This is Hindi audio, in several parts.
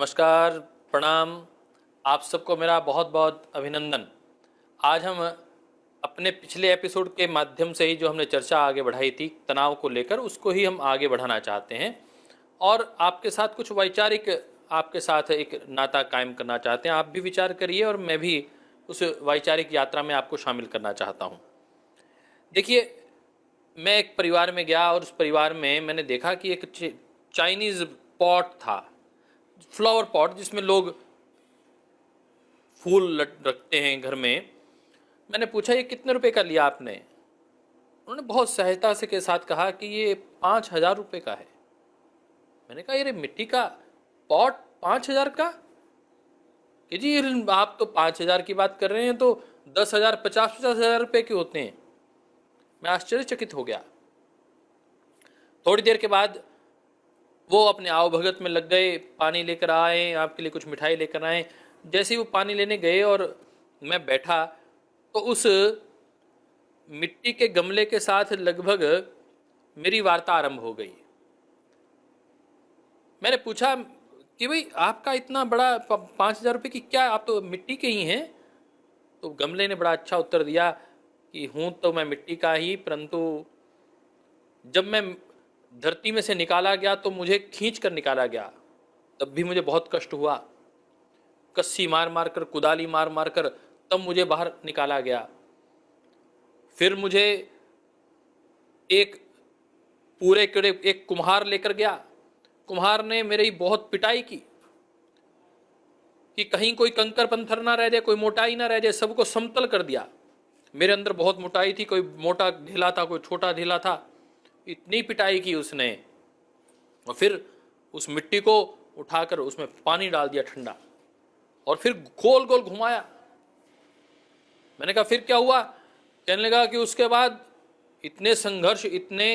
नमस्कार, प्रणाम। आप सबको मेरा बहुत बहुत अभिनंदन। आज हम अपने पिछले एपिसोड के माध्यम से ही जो हमने चर्चा आगे बढ़ाई थी तनाव को लेकर, उसको ही हम आगे बढ़ाना चाहते हैं और आपके साथ कुछ वैचारिक आपके साथ एक नाता कायम करना चाहते हैं। आप भी विचार करिए और मैं भी उस वैचारिक यात्रा में आपको शामिल करना चाहता हूँ। देखिए, मैं एक परिवार में गया और उस परिवार में मैंने देखा कि एक चाइनीज़ पॉट था, फ्लावर पॉट, जिसमें लोग फूल रखते हैं घर में। मैंने पूछा, ये कितने रुपए का लिया आपने? उन्होंने बहुत सहजता से के साथ कहा कि ये 5,000 रुपये का है। मैंने कहा, ये मिट्टी का पॉट 5,000 का? कि जी आप तो 5,000 की बात कर रहे हैं, तो 10,000, 50,000 रुपये के होते हैं। मैं आश्चर्यचकित हो गया। थोड़ी देर के बाद वो अपने आवभगत में लग गए, पानी लेकर आए, आपके लिए कुछ मिठाई लेकर आए। जैसे ही वो पानी लेने गए और मैं बैठा, तो उस मिट्टी के गमले के साथ लगभग मेरी वार्ता आरंभ हो गई। मैंने पूछा कि भाई आपका इतना बड़ा 5,000 रुपये की क्या, आप तो मिट्टी के ही हैं? तो गमले ने बड़ा अच्छा उत्तर दिया कि हूँ तो मैं मिट्टी का ही, परंतु जब मैं धरती में से निकाला गया तो मुझे खींच कर निकाला गया, तब भी मुझे बहुत कष्ट हुआ। कस्सी मार मार कर, कुदाली मार मार कर तब मुझे बाहर निकाला गया। फिर मुझे एक पूरे एक कुम्हार लेकर गया। कुम्हार ने मेरी बहुत पिटाई की कि कहीं कोई कंकर पत्थर ना रह जाए, कोई मोटाई ना रह जाए, सबको समतल कर दिया। मेरे अंदर बहुत मोटाई थी, कोई मोटा ढीला था, कोई छोटा ढीला था। इतनी पिटाई की उसने, और फिर उस मिट्टी को उठाकर उसमें पानी डाल दिया ठंडा, और फिर गोल गोल घुमाया। मैंने कहा, फिर क्या हुआ? कहने लगा कि उसके बाद इतने संघर्ष, इतने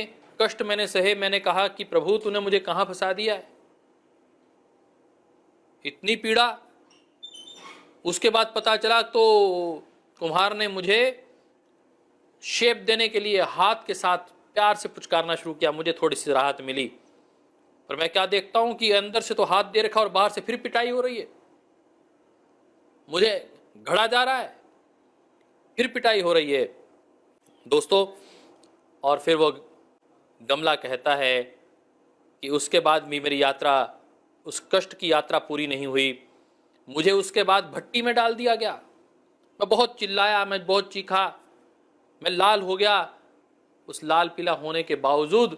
कष्ट मैंने सहे। मैंने कहा कि प्रभु, तूने मुझे कहाँ फंसा दिया है, इतनी पीड़ा। उसके बाद पता चला तो कुम्हार ने मुझे शेप देने के लिए हाथ के साथ प्यार से पुचकारना शुरू किया। मुझे थोड़ी सी राहत मिली, पर मैं क्या देखता हूं कि अंदर से तो हाथ दे रखा और बाहर से फिर पिटाई हो रही है। मुझे घड़ा जा रहा है, फिर पिटाई हो रही है दोस्तों। और फिर वो गमला कहता है कि उसके बाद भी मेरी यात्रा, उस कष्ट की यात्रा पूरी नहीं हुई। मुझे उसके बाद भट्टी में डाल दिया गया। मैं बहुत चिल्लाया, मैं बहुत चीखा, मैं लाल हो गया। उस लाल पीला होने के बावजूद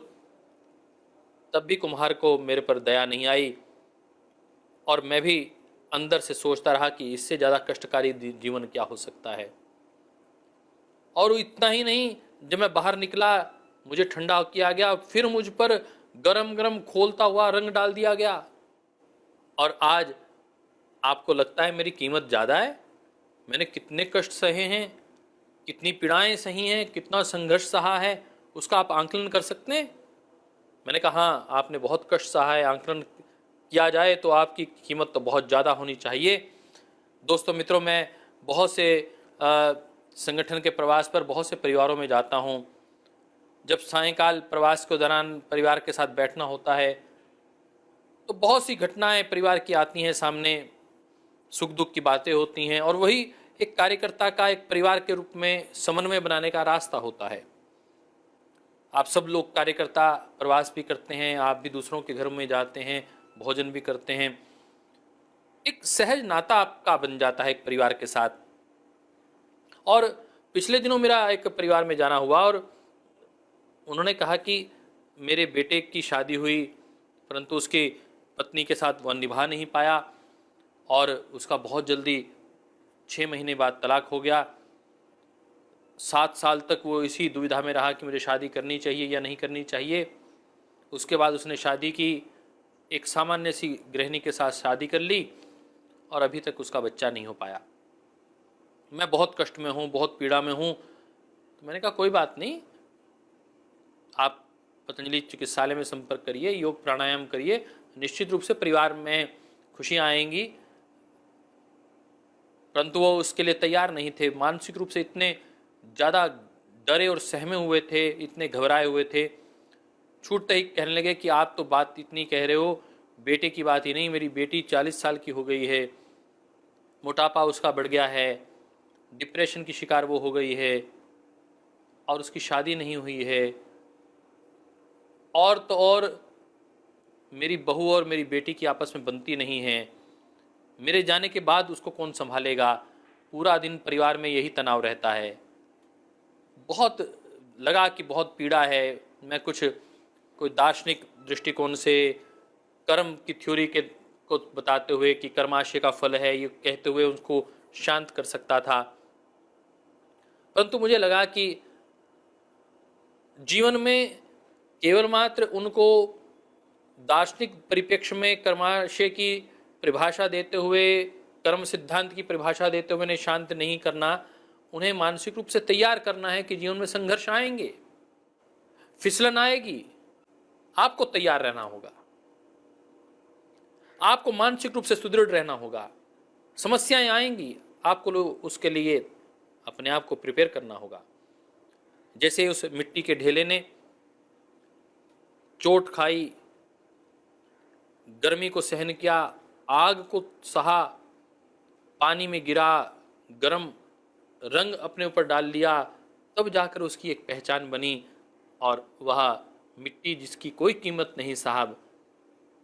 तब भी कुम्हार को मेरे पर दया नहीं आई, और मैं भी अंदर से सोचता रहा कि इससे ज़्यादा कष्टकारी जीवन क्या हो सकता है। और इतना ही नहीं, जब मैं बाहर निकला मुझे ठंडा किया गया, फिर मुझ पर गरम गरम खोलता हुआ रंग डाल दिया गया। और आज आपको लगता है मेरी कीमत ज़्यादा है? मैंने कितने कष्ट सहे हैं, कितनी पीड़ाएं सही हैं, कितना संघर्ष सहा है, उसका आप आंकलन कर सकते हैं? मैंने कहा, हाँ, आपने बहुत कष्ट सहा है। आंकलन किया जाए तो आपकी कीमत तो बहुत ज़्यादा होनी चाहिए। दोस्तों मित्रों, मैं बहुत से संगठन के प्रवास पर बहुत से परिवारों में जाता हूँ। जब सायंकाल प्रवास के दौरान परिवार के साथ बैठना होता है तो बहुत सी घटनाएं परिवार की आती हैं सामने, सुख दुख की बातें होती हैं, और वही एक कार्यकर्ता का एक परिवार के रूप में समन्वय बनाने का रास्ता होता है। आप सब लोग कार्यकर्ता प्रवास भी करते हैं, आप भी दूसरों के घर में जाते हैं, भोजन भी करते हैं। एक सहज नाता आपका बन जाता है एक परिवार के साथ। और पिछले दिनों मेरा एक परिवार में जाना हुआ और उन्होंने कहा कि मेरे बेटे की शादी हुई, परंतु उसकी पत्नी के साथ वह निभा नहीं पाया और उसका बहुत जल्दी 6 महीने बाद तलाक हो गया। 7 साल तक वो इसी दुविधा में रहा कि मुझे शादी करनी चाहिए या नहीं करनी चाहिए। उसके बाद उसने शादी की, एक सामान्य सी गृहिणी के साथ शादी कर ली, और अभी तक उसका बच्चा नहीं हो पाया। मैं बहुत कष्ट में हूँ, बहुत पीड़ा में हूँ। तो मैंने कहा, कोई बात नहीं, आप पतंजलि चिकित्सालय में संपर्क करिए, योग प्राणायाम करिए, निश्चित रूप से परिवार में खुशियाँ आएंगी। परंतु वो उसके लिए तैयार नहीं थे। मानसिक रूप से इतने ज़्यादा डरे और सहमे हुए थे, इतने घबराए हुए थे। छूटते ही कहने लगे कि आप तो बात इतनी कह रहे हो, बेटे की बात ही नहीं, मेरी बेटी 40 साल की हो गई है, मोटापा उसका बढ़ गया है, डिप्रेशन की शिकार वो हो गई है और उसकी शादी नहीं हुई है, और तो और मेरी बहू और मेरी बेटी की आपस में बनती नहीं है, मेरे जाने के बाद उसको कौन संभालेगा। पूरा दिन परिवार में यही तनाव रहता है। बहुत लगा कि बहुत पीड़ा है। मैं कुछ कोई दार्शनिक दृष्टिकोण से कर्म की थ्योरी के को बताते हुए कि कर्माशय का फल है, ये कहते हुए उसको शांत कर सकता था, परंतु मुझे लगा कि जीवन में केवल मात्र उनको दार्शनिक परिप्रेक्ष्य में कर्माशय की परिभाषा देते हुए, कर्म सिद्धांत की परिभाषा देते हुए उन्हें शांत नहीं करना, उन्हें मानसिक रूप से तैयार करना है कि जीवन में संघर्ष आएंगे, फिसलन आएगी, आपको तैयार रहना होगा, आपको मानसिक रूप से सुदृढ़ रहना होगा, समस्याएं आएंगी, आपको उसके लिए अपने आप को प्रिपेयर करना होगा। जैसे उस मिट्टी के ढेले ने चोट खाई, गर्मी को सहन किया, आग को सहा, पानी में गिरा, गर्म रंग अपने ऊपर डाल लिया, तब जाकर उसकी एक पहचान बनी, और वह मिट्टी जिसकी कोई कीमत नहीं साहब,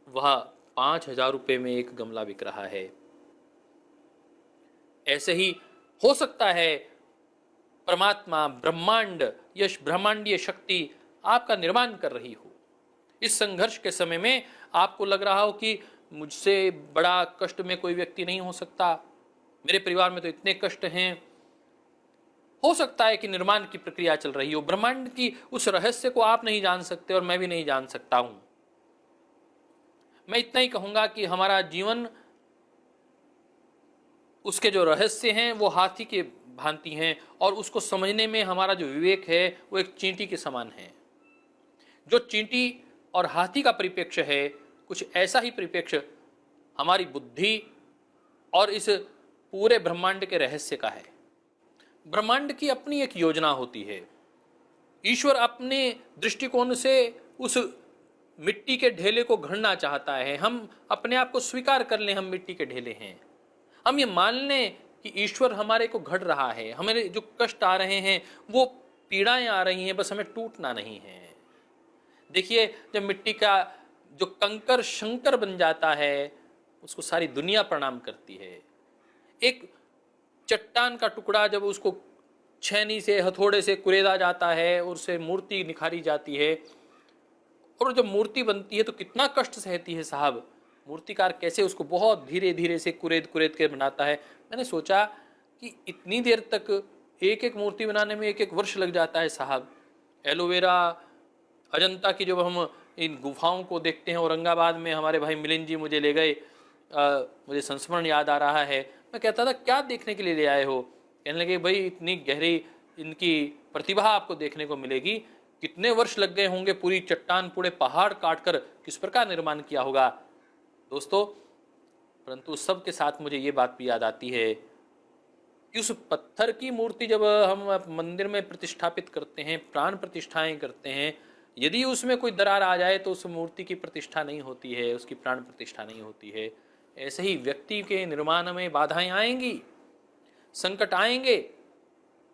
वह 5,000 रुपये में एक गमला बिक रहा है। ऐसे ही हो सकता है परमात्मा, ब्रह्मांड, यश ब्रह्मांडीय शक्ति आपका निर्माण कर रही हो। इस संघर्ष के समय में आपको लग रहा हो कि मुझसे बड़ा कष्ट में कोई व्यक्ति नहीं हो सकता, मेरे परिवार में तो इतने कष्ट हैं। हो सकता है कि निर्माण की प्रक्रिया चल रही हो, ब्रह्मांड की उस रहस्य को आप नहीं जान सकते और मैं भी नहीं जान सकता हूं। मैं इतना ही कहूंगा कि हमारा जीवन, उसके जो रहस्य हैं वो हाथी के भांति हैं, और उसको समझने में हमारा जो विवेक है वो एक चींटी के समान है। जो चींटी और हाथी का परिप्रेक्ष्य है, कुछ ऐसा ही परिप्रेक्ष्य हमारी बुद्धि और इस पूरे ब्रह्मांड के रहस्य का है। ब्रह्मांड की अपनी एक योजना होती है। ईश्वर अपने दृष्टिकोण से उस मिट्टी के ढेले को घड़ना चाहता है। हम अपने आप को स्वीकार कर लें, हम मिट्टी के ढेले हैं। हम ये मान लें कि ईश्वर हमारे को घड़ रहा है, हमारे जो कष्ट आ रहे हैं, वो पीड़ाएं आ रही हैं, बस हमें टूटना नहीं है। देखिए, जब मिट्टी का जो कंकर शंकर बन जाता है, उसको सारी दुनिया प्रणाम करती है। एक चट्टान का टुकड़ा जब उसको छेनी से, हथौड़े से कुरेदा जाता है और उससे मूर्ति निखारी जाती है, और जब मूर्ति बनती है तो कितना कष्ट सहती है साहब। मूर्तिकार कैसे उसको बहुत धीरे धीरे से कुरेद कुरेद के बनाता है। मैंने सोचा कि इतनी देर तक एक एक मूर्ति बनाने में एक एक वर्ष लग जाता है साहब। एलोवेरा, अजंता की जब हम इन गुफाओं को देखते हैं, औरंगाबाद में हमारे भाई मिलिंद जी मुझे ले गए, मुझे संस्मरण याद आ रहा है। मैं कहता था क्या देखने के लिए ले आए हो? कहने लगे भाई इतनी गहरी इनकी प्रतिभा आपको देखने को मिलेगी, कितने वर्ष लग गए होंगे, पूरी चट्टान, पूरे पहाड़ काटकर किस प्रकार निर्माण किया होगा। दोस्तों, परंतु सबके साथ मुझे ये बात भी याद आती है कि उस पत्थर की मूर्ति जब हम मंदिर में प्रतिष्ठापित करते हैं, प्राण प्रतिष्ठाएं करते हैं, यदि उसमें कोई दरार आ जाए तो उस मूर्ति की प्रतिष्ठा नहीं होती है, उसकी प्राण प्रतिष्ठा नहीं होती है। ऐसे ही व्यक्ति के निर्माण में बाधाएं आएंगी, संकट आएंगे,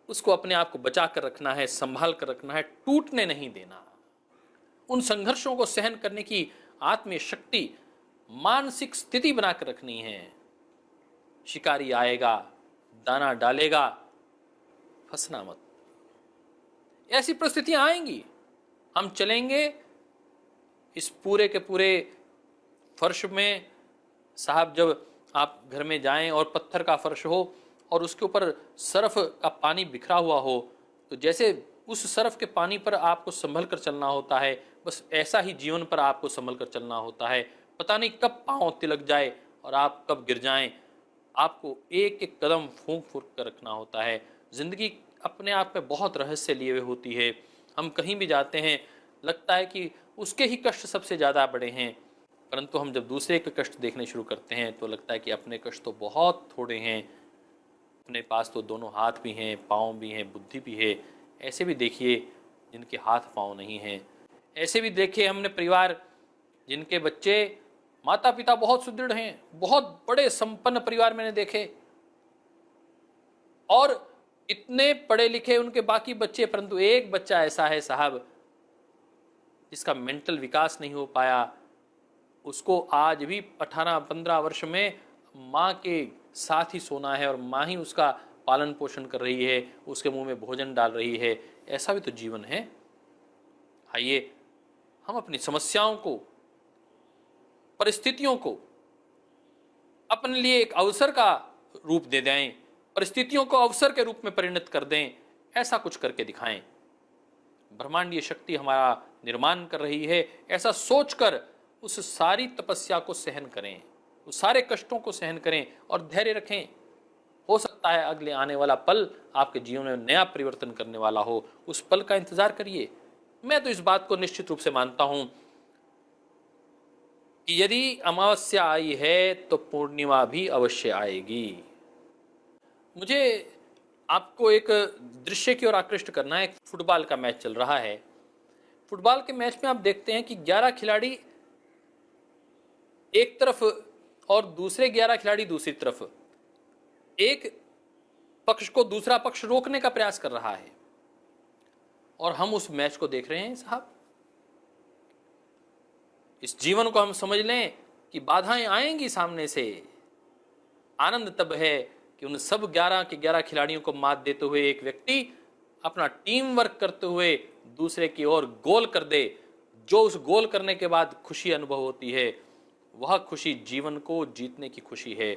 उसको अपने आप को बचा कर रखना है, संभाल कर रखना है, टूटने नहीं देना। उन संघर्षों को सहन करने की आत्मीय शक्ति, मानसिक स्थिति बनाकर रखनी है। शिकारी आएगा, दाना डालेगा, फंसना मत। ऐसी परिस्थितियां आएंगी, हम चलेंगे इस पूरे के पूरे फर्श में साहब। जब आप घर में जाएं और पत्थर का फर्श हो और उसके ऊपर सर्फ का पानी बिखरा हुआ हो, तो जैसे उस सर्फ के पानी पर आपको संभल कर चलना होता है, बस ऐसा ही जीवन पर आपको संभल कर चलना होता है। पता नहीं कब पांव तिलक जाए और आप कब गिर जाएं। आपको एक एक कदम फूंक फूंक कर रखना होता है। जिंदगी अपने आप में बहुत रहस्य लिए हुए होती है। हम कहीं भी जाते हैं, लगता है कि उसके ही कष्ट सबसे ज़्यादा बड़े हैं, परंतु हम जब दूसरे के कष्ट देखने शुरू करते हैं तो लगता है कि अपने कष्ट तो बहुत थोड़े हैं। अपने पास तो दोनों हाथ भी हैं, पाँव भी हैं, बुद्धि भी है। ऐसे भी देखिए जिनके हाथ पाँव नहीं हैं। ऐसे भी देखे हमने परिवार जिनके बच्चे माता पिता बहुत सुदृढ़ हैं, बहुत बड़े संपन्न परिवार मैंने देखे, और इतने पढ़े लिखे उनके बाकी बच्चे, परंतु एक बच्चा ऐसा है साहब जिसका मेंटल विकास नहीं हो पाया। उसको आज भी 18-15 वर्ष में माँ के साथ ही सोना है और माँ ही उसका पालन पोषण कर रही है, उसके मुंह में भोजन डाल रही है। ऐसा भी तो जीवन है। आइए हम अपनी समस्याओं को, परिस्थितियों को अपने लिए एक अवसर का रूप दे दें, परिस्थितियों को अवसर के रूप में परिणत कर दें। ऐसा कुछ करके दिखाएं। ब्रह्मांडीय शक्ति हमारा निर्माण कर रही है, ऐसा सोचकर उस सारी तपस्या को सहन करें, उस सारे कष्टों को सहन करें और धैर्य रखें। हो सकता है अगले आने वाला पल आपके जीवन में नया परिवर्तन करने वाला हो, उस पल का इंतजार करिए। मैं तो इस बात को निश्चित रूप से मानता हूं कि यदि अमावस्या आई है तो पूर्णिमा भी अवश्य आएगी। मुझे आपको एक दृश्य की ओर आकृष्ट करना है। एक फुटबॉल का मैच चल रहा है। फुटबॉल के मैच में आप देखते हैं कि 11 खिलाड़ी एक तरफ और दूसरे 11 खिलाड़ी दूसरी तरफ, एक पक्ष को दूसरा पक्ष रोकने का प्रयास कर रहा है और हम उस मैच को देख रहे हैं साहब। इस जीवन को हम समझ लें कि बाधाएं आएंगी सामने से। आनंद तब है कि उन सब 11 के 11 खिलाड़ियों को मात देते हुए एक व्यक्ति अपना टीम वर्क करते हुए दूसरे की ओर गोल कर दे। जो उस गोल करने के बाद खुशी अनुभव होती है, वह खुशी जीवन को जीतने की खुशी है।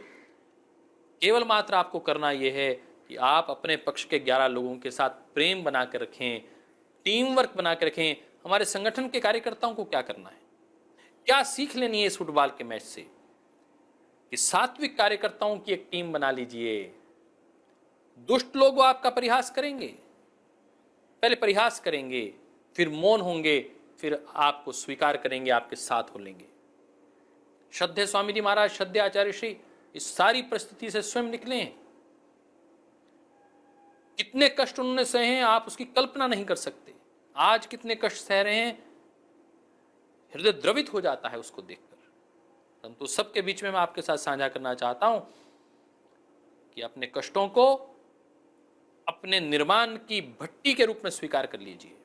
केवल मात्र आपको करना यह है कि आप अपने पक्ष के 11 लोगों के साथ प्रेम बना कर रखें, टीम वर्क बना कर रखें। हमारे संगठन के कार्यकर्ताओं को क्या करना है, क्या सीख लेनी है इस फुटबॉल के मैच से, कि सात्विक कार्यकर्ताओं की एक टीम बना लीजिए। दुष्ट लोग आपका परिहास करेंगे, पहले परिहास करेंगे, फिर मौन होंगे, फिर आपको स्वीकार करेंगे, आपके साथ हो लेंगे। श्रद्धेय स्वामी जी महाराज, श्रद्धेय आचार्य श्री इस सारी परिस्थिति से स्वयं निकले हैं। कितने कष्ट उन्होंने सहे हैं आप उसकी कल्पना नहीं कर सकते। आज कितने कष्ट सह रहे हैं, हृदय द्रवित हो जाता है उसको देखकर। परंतु सबके बीच में मैं आपके साथ साझा करना चाहता हूं कि अपने कष्टों को अपने निर्माण की भट्टी के रूप में स्वीकार कर लीजिए।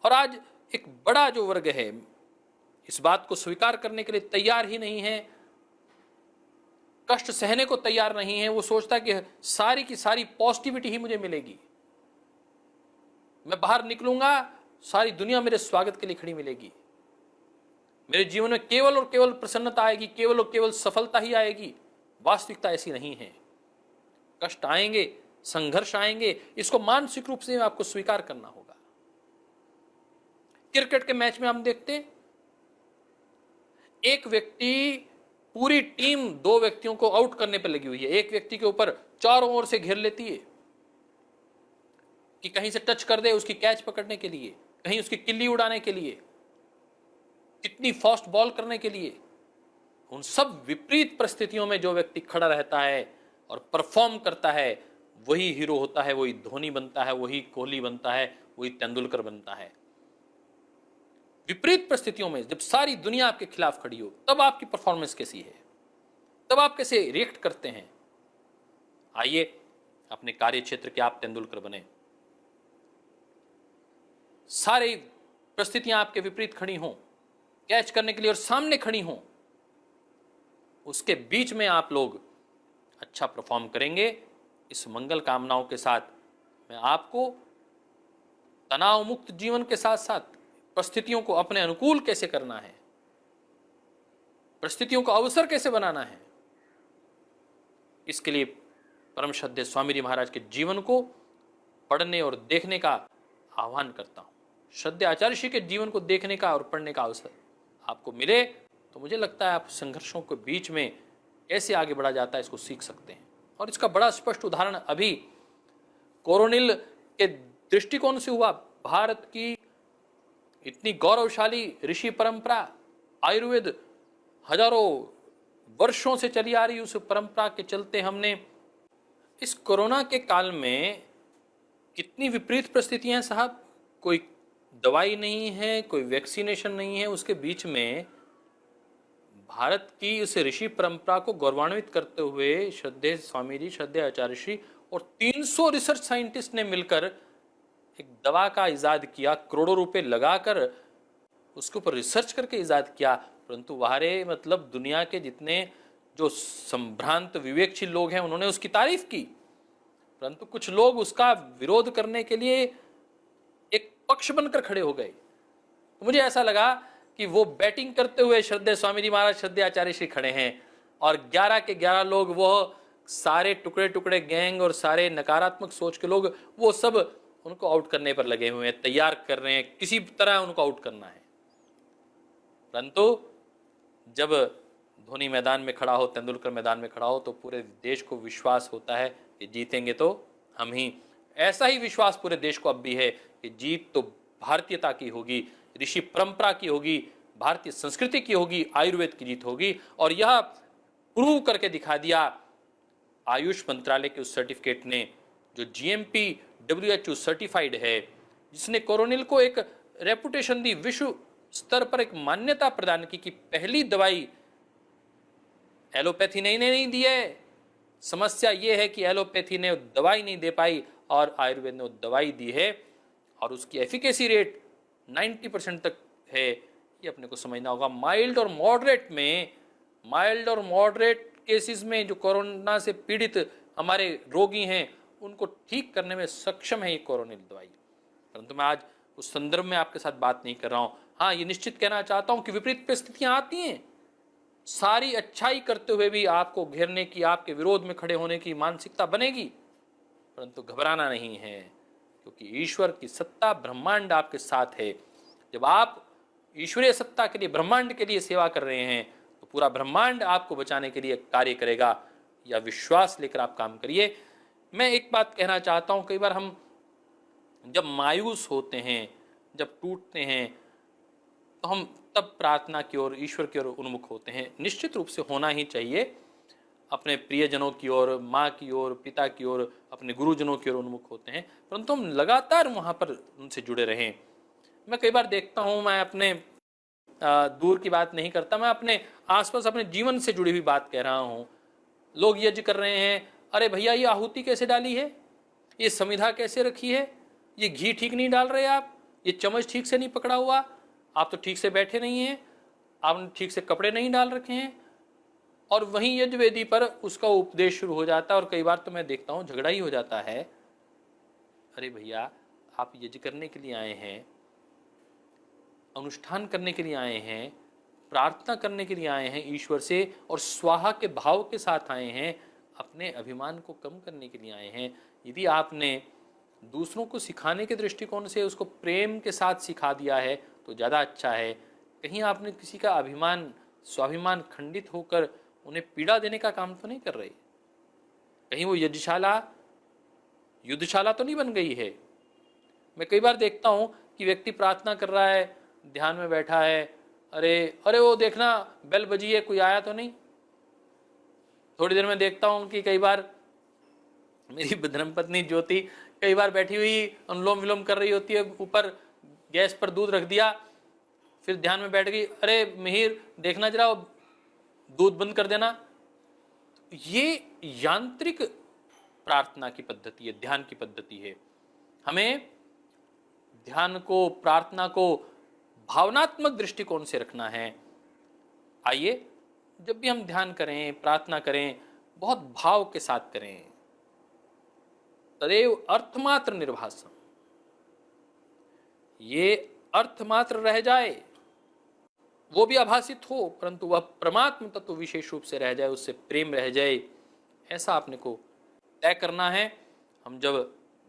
और आज एक बड़ा जो वर्ग है इस बात को स्वीकार करने के लिए तैयार ही नहीं है, कष्ट सहने को तैयार नहीं है। वो सोचता है कि सारी की सारी पॉजिटिविटी ही मुझे मिलेगी, मैं बाहर निकलूंगा सारी दुनिया मेरे स्वागत के लिए खड़ी मिलेगी, मेरे जीवन में केवल और केवल प्रसन्नता आएगी, केवल और केवल सफलता ही आएगी। वास्तविकता ऐसी नहीं है। कष्ट आएंगे, संघर्ष आएंगे, इसको मानसिक रूप से आपको स्वीकार करना होगा। क्रिकेट के मैच में हम देखते हैं एक व्यक्ति, पूरी टीम 2 व्यक्तियों को आउट करने पर लगी हुई है। एक व्यक्ति के ऊपर चारों ओर से घेर लेती है कि कहीं से टच कर दे उसकी कैच पकड़ने के लिए, कहीं उसकी किल्ली उड़ाने के लिए, कितनी फास्ट बॉल करने के लिए। उन सब विपरीत परिस्थितियों में जो व्यक्ति खड़ा रहता है और परफॉर्म करता है, वही हीरो होता है, वही धोनी बनता है, वही कोहली बनता है, वही तेंदुलकर बनता है। विपरीत परिस्थितियों में जब सारी दुनिया आपके खिलाफ खड़ी हो, तब आपकी परफॉर्मेंस कैसी है, तब आप कैसे रिएक्ट करते हैं। आइए अपने कार्य क्षेत्र के आप तेंदुलकर बने। सारी परिस्थितियां आपके विपरीत खड़ी हों, कैच करने के लिए और सामने खड़ी हों, उसके बीच में आप लोग अच्छा परफॉर्म करेंगे। इस मंगल कामनाओं के साथ मैं आपको तनाव मुक्त जीवन के साथ साथ परिस्थितियों को अपने अनुकूल कैसे करना है, परिस्थितियों को अवसर कैसे बनाना है, इसके लिए परम श्रद्धेय स्वामी जी महाराज के जीवन को पढ़ने और देखने का आह्वान करता हूं। श्रद्धेय आचार्य श्री के जीवन को देखने का और पढ़ने का अवसर आपको मिले तो मुझे लगता है आप संघर्षों के बीच में कैसे आगे बढ़ा जाता है इसको सीख सकते हैं। और इसका बड़ा स्पष्ट उदाहरण अभी कोरोनिल के दृष्टिकोण से हुआ। भारत की इतनी गौरवशाली ऋषि परंपरा, आयुर्वेद हजारों वर्षों से चली आ रही, उस परंपरा के चलते हमने इस कोरोना के काल में कितनी विपरीत परिस्थितियां साहब, कोई दवाई नहीं है, कोई वैक्सीनेशन नहीं है, उसके बीच में भारत की उस ऋषि परंपरा को गौरवान्वित करते हुए श्रद्धेय स्वामी जी, श्रद्धेय आचार्य श्री और 300 रिसर्च साइंटिस्ट ने मिलकर एक दवा का इजाद किया, करोड़ों रुपए लगाकर उसके ऊपर रिसर्च करके इजाद किया। परंतु वहारे मतलब दुनिया के जितने जो संभ्रांत विवेकशील लोग हैं उन्होंने उसकी तारीफ की, परंतु कुछ लोग उसका विरोध करने के लिए एक पक्ष बनकर खड़े हो गए। तो मुझे ऐसा लगा कि वो बैटिंग करते हुए श्रद्धेय स्वामी जी महाराज, श्रद्धेय आचार्य श्री खड़े हैं और 11 के 11 लोग, वो सारे टुकड़े टुकड़े गैंग और सारे नकारात्मक सोच के लोग, वो सब उनको आउट करने पर लगे हुए हैं, तैयार कर रहे हैं, किसी तरह उनको आउट करना है। परंतु जब धोनी मैदान में खड़ा हो, तेंदुलकर मैदान में खड़ा हो, तो पूरे देश को विश्वास होता है कि जीतेंगे तो हम ही। ऐसा ही विश्वास पूरे देश को अब भी है कि जीत तो भारतीयता की होगी, ऋषि परंपरा की होगी, भारतीय संस्कृति की होगी, आयुर्वेद की जीत होगी। और यह प्रूव करके दिखा दिया आयुष मंत्रालय के उस सर्टिफिकेट ने, जो GMP WHO सर्टिफाइड है, जिसने कोरोनिल को एक रेपुटेशन दी, विश्व स्तर पर एक मान्यता प्रदान की कि पहली दवाई एलोपैथी ने नहीं दी है। समस्या यह है कि एलोपैथी ने दवाई नहीं दे पाई और आयुर्वेद ने दवाई दी है और उसकी एफिकेसी रेट 90% तक है। ये अपने को समझना होगा। माइल्ड और मॉडरेट केसेस में जो कोरोना से पीड़ित हमारे रोगी हैं उनको ठीक करने में सक्षम है ये कोरोनिल दवाई। परंतु मैं आज उस संदर्भ में आपके साथ बात नहीं कर रहा हूं। हाँ, ये निश्चित कहना चाहता हूं कि विपरीत परिस्थितियां आती हैं, सारी अच्छाई करते हुए भी आपको घेरने की, आपके विरोध में खड़े होने की मानसिकता बनेगी, परंतु घबराना नहीं है, क्योंकि ईश्वर की सत्ता, ब्रह्मांड आपके साथ है। जब आप ईश्वरीय सत्ता के लिए, ब्रह्मांड के लिए सेवा कर रहे हैं तो पूरा ब्रह्मांड आपको बचाने के लिए कार्य करेगा। या विश्वास लेकर आप काम करिए। मैं एक बात कहना चाहता हूं, कई बार हम जब मायूस होते हैं, जब टूटते हैं, तो हम तब प्रार्थना की ओर, ईश्वर की ओर उन्मुख होते हैं। निश्चित रूप से होना ही चाहिए, अपने प्रियजनों की ओर, माँ की ओर, पिता की ओर, अपने गुरुजनों की ओर उन्मुख होते हैं, परंतु हम लगातार वहाँ पर उनसे जुड़े रहें। मैं कई बार देखता हूँ, मैं अपने दूर की बात नहीं करता, मैं अपने आसपास अपने जीवन से जुड़ी हुई बात कह रहा हूँ। लोग यज्ञ कर रहे हैं, अरे भैया ये आहुति कैसे डाली है, ये समिधा कैसे रखी है, ये घी ठीक नहीं डाल रहे आप, ये चम्मच ठीक से नहीं पकड़ा हुआ, आप तो ठीक से बैठे नहीं हैं, आपने ठीक से कपड़े नहीं डाल रखे हैं। और वहीं यज्ञ वेदी पर उसका उपदेश शुरू हो जाता है और कई बार तो मैं देखता हूँ झगड़ा ही हो जाता है। अरे भैया, आप यज्ञ करने के लिए आए हैं, अनुष्ठान करने के लिए आए हैं, प्रार्थना करने के लिए आए हैं ईश्वर से, और स्वाहा के भाव के साथ आए हैं, अपने अभिमान को कम करने के लिए आए हैं। यदि आपने दूसरों को सिखाने के दृष्टिकोण से उसको प्रेम के साथ सिखा दिया है तो ज़्यादा अच्छा है। कहीं आपने किसी का अभिमान, स्वाभिमान खंडित होकर उन्हें पीड़ा देने का काम तो नहीं कर रहे। कहीं वो युद्धशाला तो नहीं बन गई है। मैं कई बार देखता हूँ कि व्यक्ति प्रार्थना कर रहा है, ध्यान में बैठा है, अरे वो देखना बेल बजी है, कोई आया तो नहीं। थोड़ी देर में देखता हूँ कि कई बार मेरी धर्मपत्नी ज्योति कई बार बैठी हुई अनुलोम विलोम कर रही होती है, ऊपर गैस पर दूध रख दिया, फिर ध्यान में बैठ गई, अरे मिहिर देखना जरा दूध बंद कर देना। ये यांत्रिक प्रार्थना की पद्धति है, ध्यान की पद्धति है। हमें ध्यान को, प्रार्थना को भावनात्मक दृष्टिकोण से रखना है। आइए, जब भी हम ध्यान करें, प्रार्थना करें, बहुत भाव के साथ करें। तदेव अर्थमात्र निर्भासम, ये अर्थमात्र रह जाए, वो भी आभासित हो, परंतु वह परमात्म तत्व विशेष रूप से रह जाए, उससे प्रेम रह जाए, ऐसा आपने को तय करना है। हम जब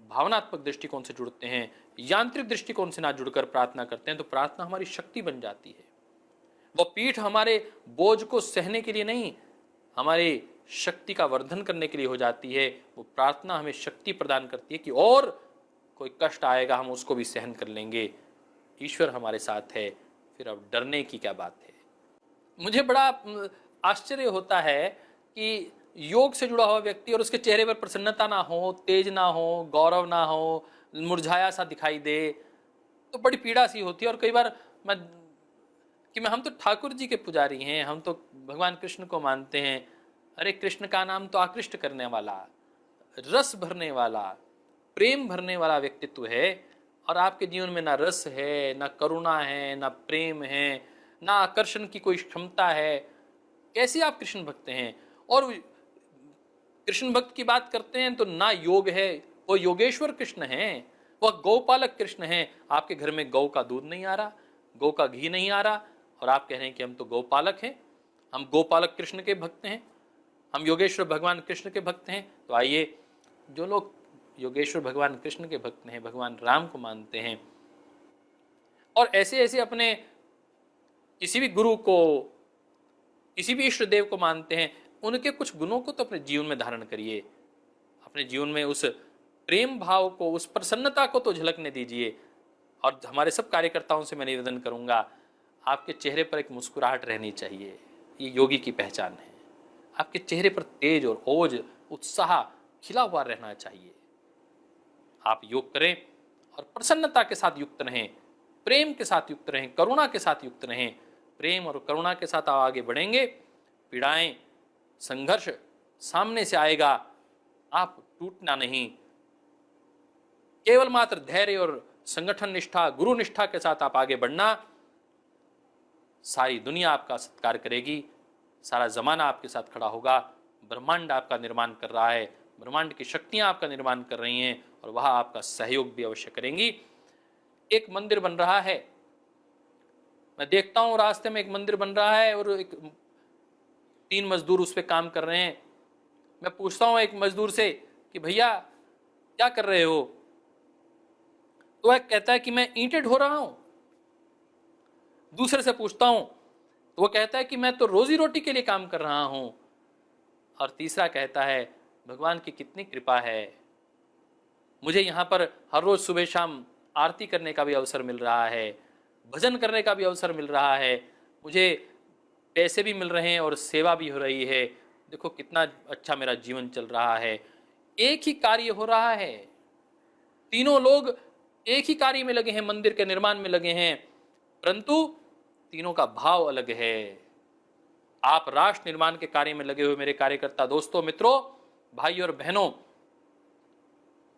भावनात्मक दृष्टिकोण से जुड़ते हैं, यांत्रिक दृष्टिकोण से ना जुड़कर प्रार्थना करते हैं, तो प्रार्थना हमारी शक्ति बन जाती है। वह पीठ हमारे बोझ को सहने के लिए नहीं, हमारी शक्ति का वर्धन करने के लिए हो जाती है। वो प्रार्थना हमें शक्ति प्रदान करती है कि और कोई कष्ट आएगा हम उसको भी सहन कर लेंगे, ईश्वर हमारे साथ है, फिर अब डरने की क्या बात है। मुझे बड़ा आश्चर्य होता है कि योग से जुड़ा हुआ व्यक्ति और उसके चेहरे पर प्रसन्नता ना हो, तेज ना हो, गौरव ना हो, मुरझाया सा दिखाई दे, तो बड़ी पीड़ा सी होती है। और कई बार हम तो ठाकुर जी के पुजारी हैं, हम तो भगवान कृष्ण को मानते हैं। अरे कृष्ण का नाम तो आकृष्ट करने वाला, रस भरने वाला, प्रेम भरने वाला व्यक्तित्व है, और आपके जीवन में ना रस है, ना करुणा है, ना प्रेम है, ना आकर्षण की कोई क्षमता है। कैसे आप कृष्ण भक्त हैं? और कृष्ण भक्त की बात करते हैं तो ना योग है, वो योगेश्वर कृष्ण हैं, वह गौपालक कृष्ण हैं। आपके घर में गौ का दूध नहीं आ रहा, गौ का घी नहीं आ रहा, और आप कह रहे हैं कि हम तो गौपालक हैं, हम गोपालक कृष्ण के भक्त हैं, हम योगेश्वर भगवान कृष्ण के भक्त हैं। तो आइए, जो लोग योगेश्वर भगवान कृष्ण के भक्त हैं, भगवान राम को मानते हैं, और ऐसे ऐसे अपने किसी भी गुरु को, किसी भी इष्ट देव को मानते हैं, उनके कुछ गुणों को तो अपने जीवन में धारण करिए। अपने जीवन में उस प्रेम भाव को, उस प्रसन्नता को तो झलकने दीजिए। और हमारे सब कार्यकर्ताओं से मैं निवेदन करूंगा, आपके चेहरे पर एक मुस्कुराहट रहनी चाहिए, ये योगी की पहचान है। आपके चेहरे पर तेज और ओज, उत्साह खिला हुआ रहना चाहिए। आप योग करें और प्रसन्नता के साथ युक्त रहें, प्रेम के साथ युक्त रहें, करुणा के साथ युक्त रहें। प्रेम और करुणा के साथ आप आगे बढ़ेंगे, पीड़ाएं, संघर्ष सामने से आएगा, आप टूटना नहीं। केवल मात्र धैर्य और संगठन निष्ठा, गुरु निष्ठा के साथ आप आगे बढ़ना, सारी दुनिया आपका सत्कार करेगी, सारा जमाना आपके साथ खड़ा होगा। ब्रह्मांड आपका निर्माण कर रहा है, ब्रह्मांड की शक्तियां आपका निर्माण कर रही हैं, और वह आपका सहयोग भी अवश्य करेंगी। एक मंदिर बन रहा है, मैं देखता हूं रास्ते में एक मंदिर बन रहा है, और एक 3 मजदूर उस पर काम कर रहे हैं। मैं पूछता हूं एक मजदूर से कि भैया क्या कर रहे हो? तो वह कहता है कि मैं ईंटें ढो रहा हूं। दूसरे से पूछता हूं तो वो कहता है कि मैं तो रोजी रोटी के लिए काम कर रहा हूं। और तीसरा कहता है, भगवान की कितनी कृपा है, मुझे यहाँ पर हर रोज सुबह शाम आरती करने का भी अवसर मिल रहा है, भजन करने का भी अवसर मिल रहा है, मुझे पैसे भी मिल रहे हैं और सेवा भी हो रही है। देखो कितना अच्छा मेरा जीवन चल रहा है। एक ही कार्य हो रहा है, तीनों लोग एक ही कार्य में लगे हैं, मंदिर के निर्माण में लगे हैं, परंतु तीनों का भाव अलग है। आप राष्ट्र निर्माण के कार्य में लगे हुए मेरे कार्यकर्ता दोस्तों, मित्रों, भाइयों और बहनों,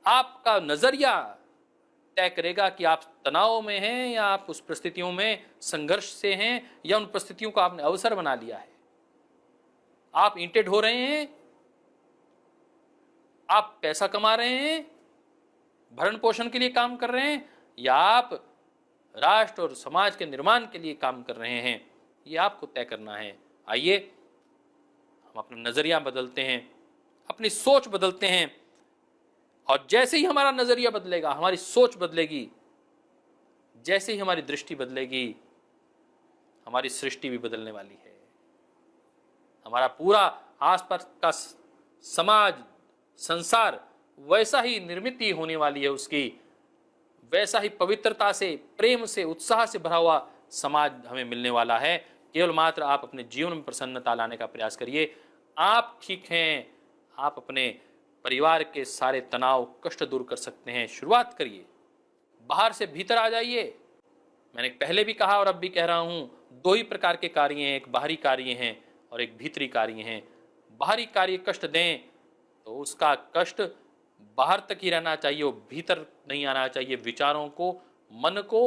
आपका नजरिया तय करेगा कि आप तनाव में हैं या आप उस परिस्थितियों में संघर्ष से हैं, या उन परिस्थितियों को आपने अवसर बना लिया है। आप ईंटें ढो रहे हैं, आप पैसा कमा रहे हैं, भरण पोषण के लिए काम कर रहे हैं, या आप राष्ट्र और समाज के निर्माण के लिए काम कर रहे हैं, ये आपको तय करना है। आइए हम अपना नजरिया बदलते हैं, अपनी सोच बदलते हैं, और जैसे ही हमारा नजरिया बदलेगा, हमारी सोच बदलेगी, जैसे ही हमारी दृष्टि बदलेगी, हमारी सृष्टि भी बदलने वाली है। हमारा पूरा आसपास का समाज, संसार वैसा ही निर्मित होने वाली है उसकी, वैसा ही पवित्रता से, प्रेम से, उत्साह से भरा हुआ समाज हमें मिलने वाला है। केवल मात्र आप अपने जीवन में प्रसन्नता लाने का प्रयास करिए। आप ठीक हैं, आप अपने परिवार के सारे तनाव, कष्ट दूर कर सकते हैं। शुरुआत करिए, बाहर से भीतर आ जाइए। मैंने पहले भी कहा और अब भी कह रहा हूं, 2 ही प्रकार के कार्य हैं, एक बाहरी कार्य हैं और एक भीतरी कार्य हैं। बाहरी कार्य कष्ट दें तो उसका कष्ट बाहर तक ही रहना चाहिए, वो भीतर नहीं आना चाहिए। विचारों को, मन को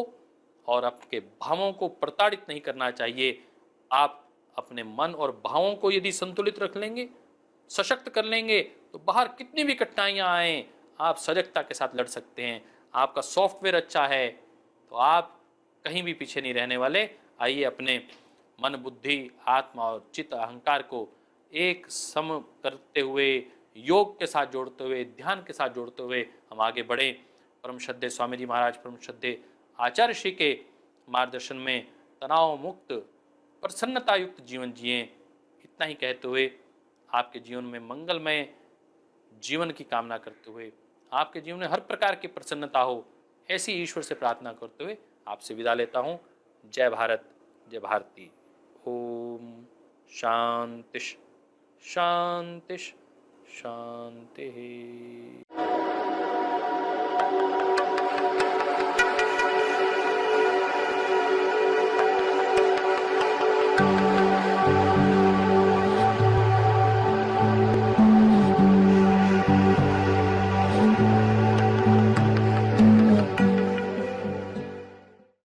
और आपके भावों को प्रताड़ित नहीं करना चाहिए। आप अपने मन और भावों को यदि संतुलित रख लेंगे, सशक्त कर लेंगे, तो बाहर कितनी भी कठिनाइयां आए, आप सजगता के साथ लड़ सकते हैं। आपका सॉफ्टवेयर अच्छा है तो आप कहीं भी पीछे नहीं रहने वाले। आइए अपने मन, बुद्धि, आत्मा और चित्त, अहंकार को एक सम करते हुए, योग के साथ जोड़ते हुए, ध्यान के साथ जोड़ते हुए हम आगे बढ़े। परम श्रद्धेय स्वामी जी महाराज, परम श्रद्धेय आचार्य श्री के मार्गदर्शन में तनाव मुक्त, प्रसन्नता युक्त जीवन जिए। इतना ही कहते हुए आपके जीवन में मंगलमय जीवन की कामना करते हुए, आपके जीवन में हर प्रकार की प्रसन्नता हो, ऐसी ईश्वर से प्रार्थना करते हुए आपसे विदा लेता हूँ। जय भारत, जय भारती। ओम शांति शांति शांति।